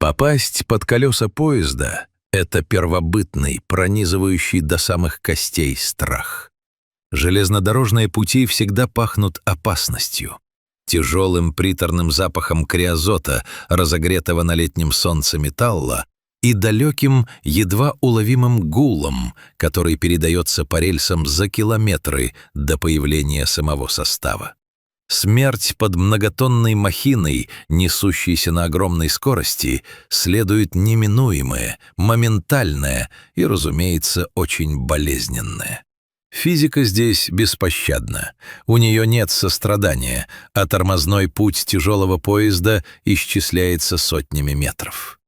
Попасть под колеса поезда — это первобытный, пронизывающий до самых костей страх. Железнодорожные пути всегда пахнут опасностью, тяжелым приторным запахом криозота, разогретого на летнем солнце металла, и далеким, едва уловимым гулом, который передается по рельсам за километры до появления самого состава. Смерть под многотонной махиной, несущейся на огромной скорости, следует неминуемое, моментальное и, разумеется, очень болезненное. Физика здесь беспощадна. У нее нет сострадания, а тормозной путь тяжелого поезда исчисляется сотнями метров.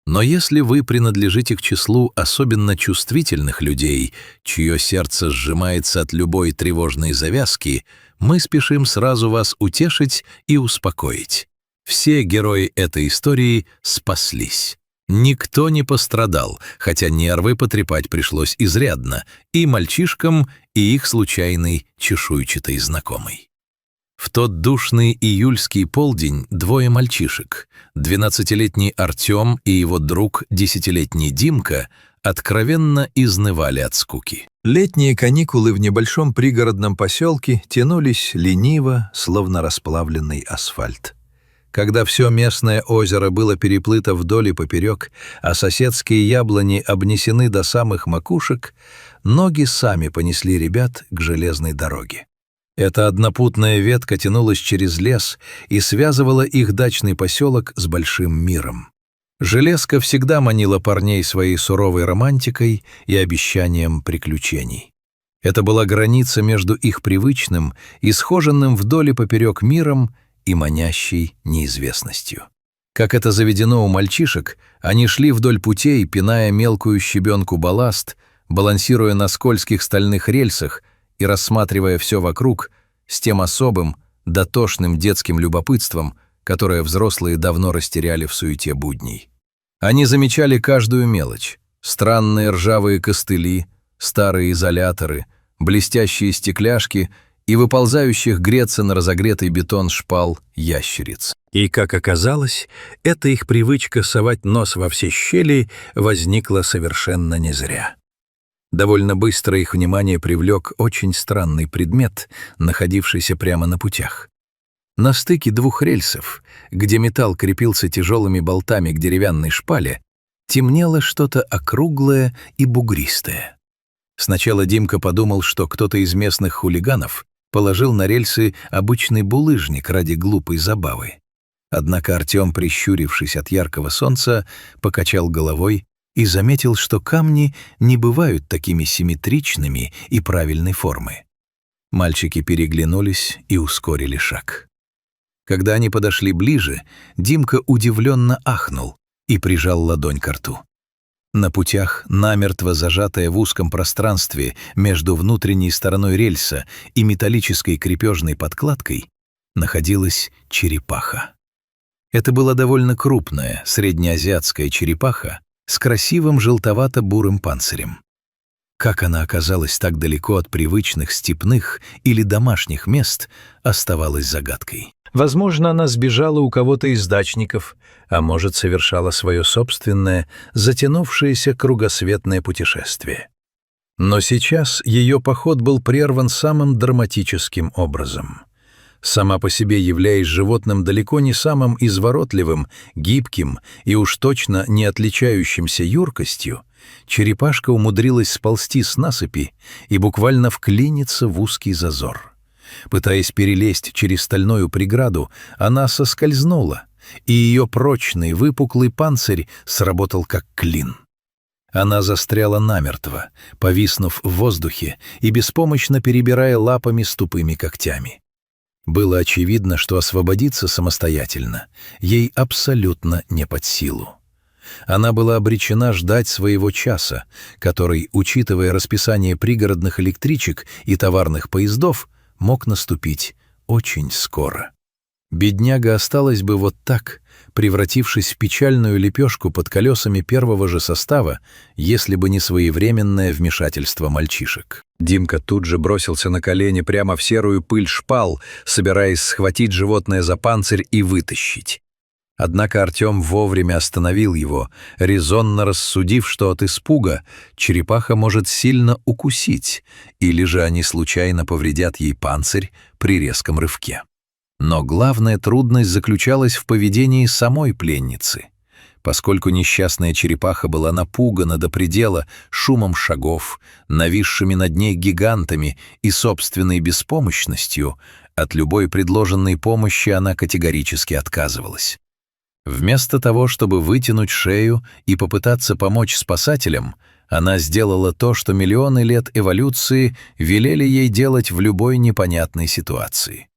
Но если вы принадлежите к числу особенно чувствительных людей, чье сердце сжимается от любой тревожной завязки, мы спешим сразу вас утешить и успокоить. Все герои этой истории спаслись. Никто не пострадал, хотя нервы потрепать пришлось изрядно и мальчишкам, и их случайный чешуйчатый знакомый. В тот душный июльский полдень двое мальчишек, 12-летний Артем и его друг, 10-летний Димка, откровенно изнывали от скуки. Летние каникулы в небольшом пригородном поселке тянулись лениво, словно расплавленный асфальт. Когда все местное озеро было переплыто вдоль и поперек, а соседские яблони обнесены до самых макушек, ноги сами понесли ребят к железной дороге. Эта однопутная ветка тянулась через лес и связывала их дачный поселок с большим миром. Железка всегда манила парней своей суровой романтикой и обещанием приключений. Это была граница между их привычным и схоженным вдоль и поперек миром и манящей неизвестностью. Как это заведено у мальчишек, они шли вдоль путей, пиная мелкую щебенку балласт, балансируя на скользких стальных рельсах и рассматривая все вокруг с тем особым, дотошным детским любопытством, которое взрослые давно растеряли в суете будней. Они замечали каждую мелочь: странные ржавые костыли, старые изоляторы, блестящие стекляшки и выползающих греться на разогретый бетон шпал ящериц. И, как оказалось, эта их привычка совать нос во все щели возникла совершенно не зря. Довольно быстро их внимание привлек очень странный предмет, находившийся прямо на путях. На стыке двух рельсов, где металл крепился тяжелыми болтами к деревянной шпале, темнело что-то округлое и бугристое. Сначала Димка подумал, что кто-то из местных хулиганов положил на рельсы обычный булыжник ради глупой забавы. Однако Артем, прищурившись от яркого солнца, покачал головой и заметил, что камни не бывают такими симметричными и правильной формы. Мальчики переглянулись и ускорили шаг. Когда они подошли ближе, Димка удивленно ахнул и прижал ладонь ко рту. На путях, намертво зажатая в узком пространстве между внутренней стороной рельса и металлической крепежной подкладкой, находилась черепаха. Это была довольно крупная, среднеазиатская черепаха с красивым желтовато-бурым панцирем. Как она оказалась так далеко от привычных степных или домашних мест, оставалось загадкой. Возможно, она сбежала у кого-то из дачников, а может, совершала свое собственное, затянувшееся кругосветное путешествие. Но сейчас ее поход был прерван самым драматическим образом. Сама по себе являясь животным далеко не самым изворотливым, гибким и уж точно не отличающимся юркостью, черепашка умудрилась сползти с насыпи и буквально вклиниться в узкий зазор. Пытаясь перелезть через стальную преграду, она соскользнула, и ее прочный выпуклый панцирь сработал как клин. Она застряла намертво, повиснув в воздухе и беспомощно перебирая лапами с тупыми когтями. Было очевидно, что освободиться самостоятельно ей абсолютно не под силу. Она была обречена ждать своего часа, который, учитывая расписание пригородных электричек и товарных поездов, мог наступить очень скоро. Бедняга осталась бы вот так, превратившись в печальную лепешку под колесами первого же состава, если бы не своевременное вмешательство мальчишек. Димка тут же бросился на колени прямо в серую пыль шпал, собираясь схватить животное за панцирь и вытащить. Однако Артем вовремя остановил его, резонно рассудив, что от испуга черепаха может сильно укусить, или же они случайно повредят ей панцирь при резком рывке. Но главная трудность заключалась в поведении самой пленницы. Поскольку несчастная черепаха была напугана до предела шумом шагов, нависшими над ней гигантами и собственной беспомощностью, от любой предложенной помощи она категорически отказывалась. Вместо того, чтобы вытянуть шею и попытаться помочь спасателям, она сделала то, что миллионы лет эволюции велели ей делать в любой непонятной ситуации.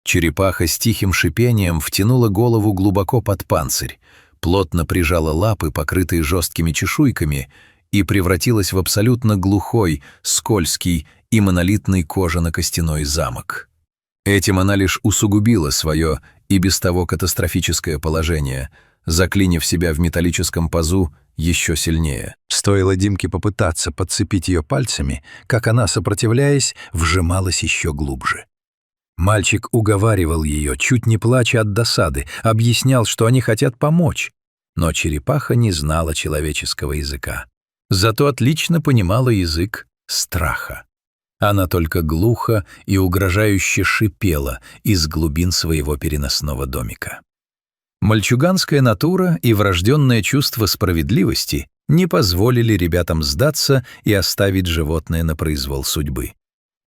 Черепаха с тихим шипением втянула голову глубоко под панцирь, плотно прижала лапы, покрытые жесткими чешуйками, и превратилась в абсолютно глухой, скользкий и монолитный кожано-костяной замок. Этим она лишь усугубила свое и без того катастрофическое положение, заклинив себя в металлическом пазу еще сильнее. Стоило Димке попытаться подцепить ее пальцами, как она, сопротивляясь, вжималась еще глубже. Мальчик уговаривал ее, чуть не плача от досады, объяснял, что они хотят помочь. Но черепаха не знала человеческого языка. Зато отлично понимала язык страха. Она только глухо и угрожающе шипела из глубин своего переносного домика. Мальчуганская натура и врожденное чувство справедливости не позволили ребятам сдаться и оставить животное на произвол судьбы.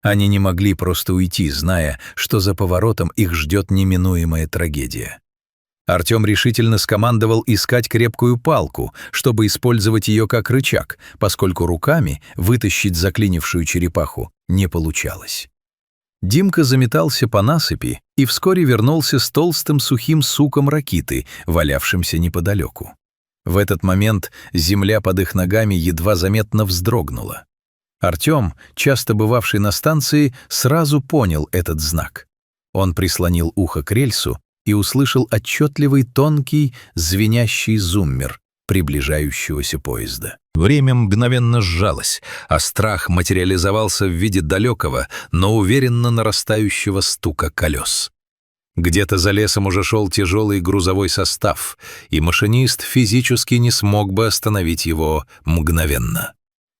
Они не могли просто уйти, зная, что за поворотом их ждет неминуемая трагедия. Артем решительно скомандовал искать крепкую палку, чтобы использовать ее как рычаг, поскольку руками вытащить заклинившую черепаху не получалось. Димка заметался по насыпи и вскоре вернулся с толстым сухим суком ракиты, валявшимся неподалеку. В этот момент земля под их ногами едва заметно вздрогнула. Артем, часто бывавший на станции, сразу понял этот знак. Он прислонил ухо к рельсу и услышал отчетливый тонкий звенящий зуммер приближающегося поезда. Время мгновенно сжалось, а страх материализовался в виде далекого, но уверенно нарастающего стука колес. Где-то за лесом уже шел тяжелый грузовой состав, и машинист физически не смог бы остановить его мгновенно.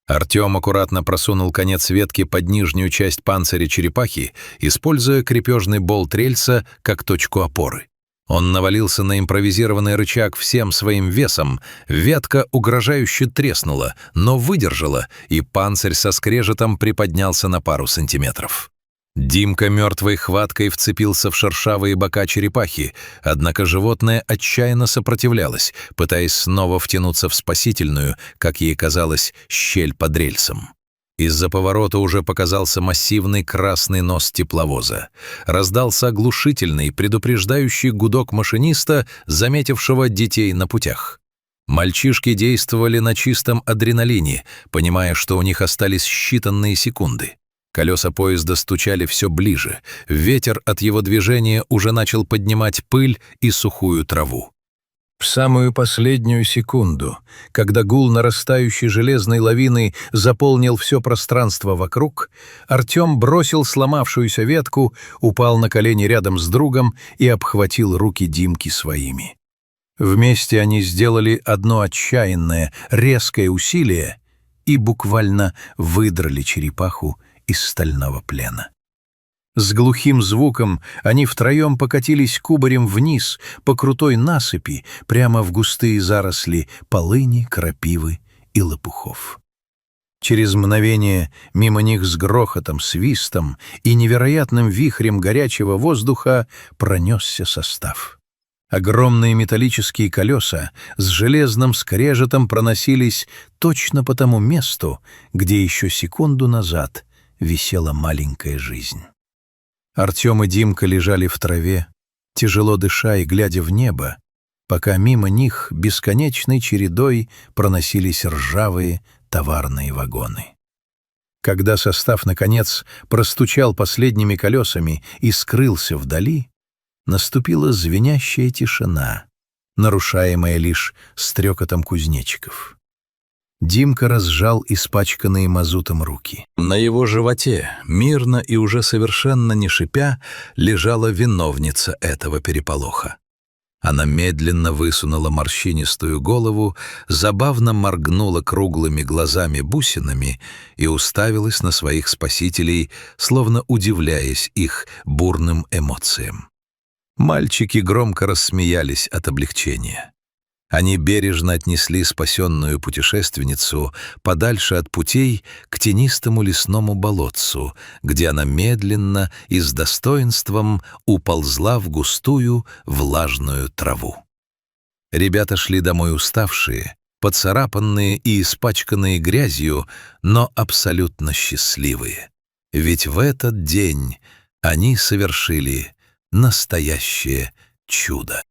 Артем аккуратно просунул конец ветки под нижнюю часть панциря черепахи, используя крепежный болт рельса как точку опоры. Он навалился на импровизированный рычаг всем своим весом, ветка угрожающе треснула, но выдержала, и панцирь со скрежетом приподнялся на пару сантиметров. Димка мертвой хваткой вцепился в шершавые бока черепахи, однако животное отчаянно сопротивлялось, пытаясь снова втянуться в спасительную, как ей казалось, щель под рельсом. Из-за поворота уже показался массивный красный нос тепловоза. Раздался оглушительный, предупреждающий гудок машиниста, заметившего детей на путях. Мальчишки действовали на чистом адреналине, понимая, что у них остались считанные секунды. Колеса поезда стучали все ближе, ветер от его движения уже начал поднимать пыль и сухую траву. В самую последнюю секунду, когда гул нарастающей железной лавины заполнил все пространство вокруг, Артем бросил сломавшуюся ветку, упал на колени рядом с другом и обхватил руки Димки своими. Вместе они сделали одно отчаянное, резкое усилие и буквально выдрали черепаху из стального плена. С глухим звуком они втроем покатились кубарем вниз по крутой насыпи прямо в густые заросли полыни, крапивы и лопухов. Через мгновение мимо них с грохотом, свистом и невероятным вихрем горячего воздуха пронесся состав. Огромные металлические колеса с железным скрежетом проносились точно по тому месту, где еще секунду назад висела маленькая жизнь. Артем и Димка лежали в траве, тяжело дыша и глядя в небо, пока мимо них бесконечной чередой проносились ржавые товарные вагоны. Когда состав, наконец, простучал последними колесами и скрылся вдали, наступила звенящая тишина, нарушаемая лишь стрекотом кузнечиков. Димка разжал испачканные мазутом руки. На его животе, мирно и уже совершенно не шипя, лежала виновница этого переполоха. Она медленно высунула морщинистую голову, забавно моргнула круглыми глазами-бусинами и уставилась на своих спасителей, словно удивляясь их бурным эмоциям. Мальчики громко рассмеялись от облегчения. Они бережно отнесли спасенную путешественницу подальше от путей к тенистому лесному болотцу, где она медленно и с достоинством уползла в густую влажную траву. Ребята шли домой уставшие, поцарапанные и испачканные грязью, но абсолютно счастливые. Ведь в этот день они совершили настоящее чудо.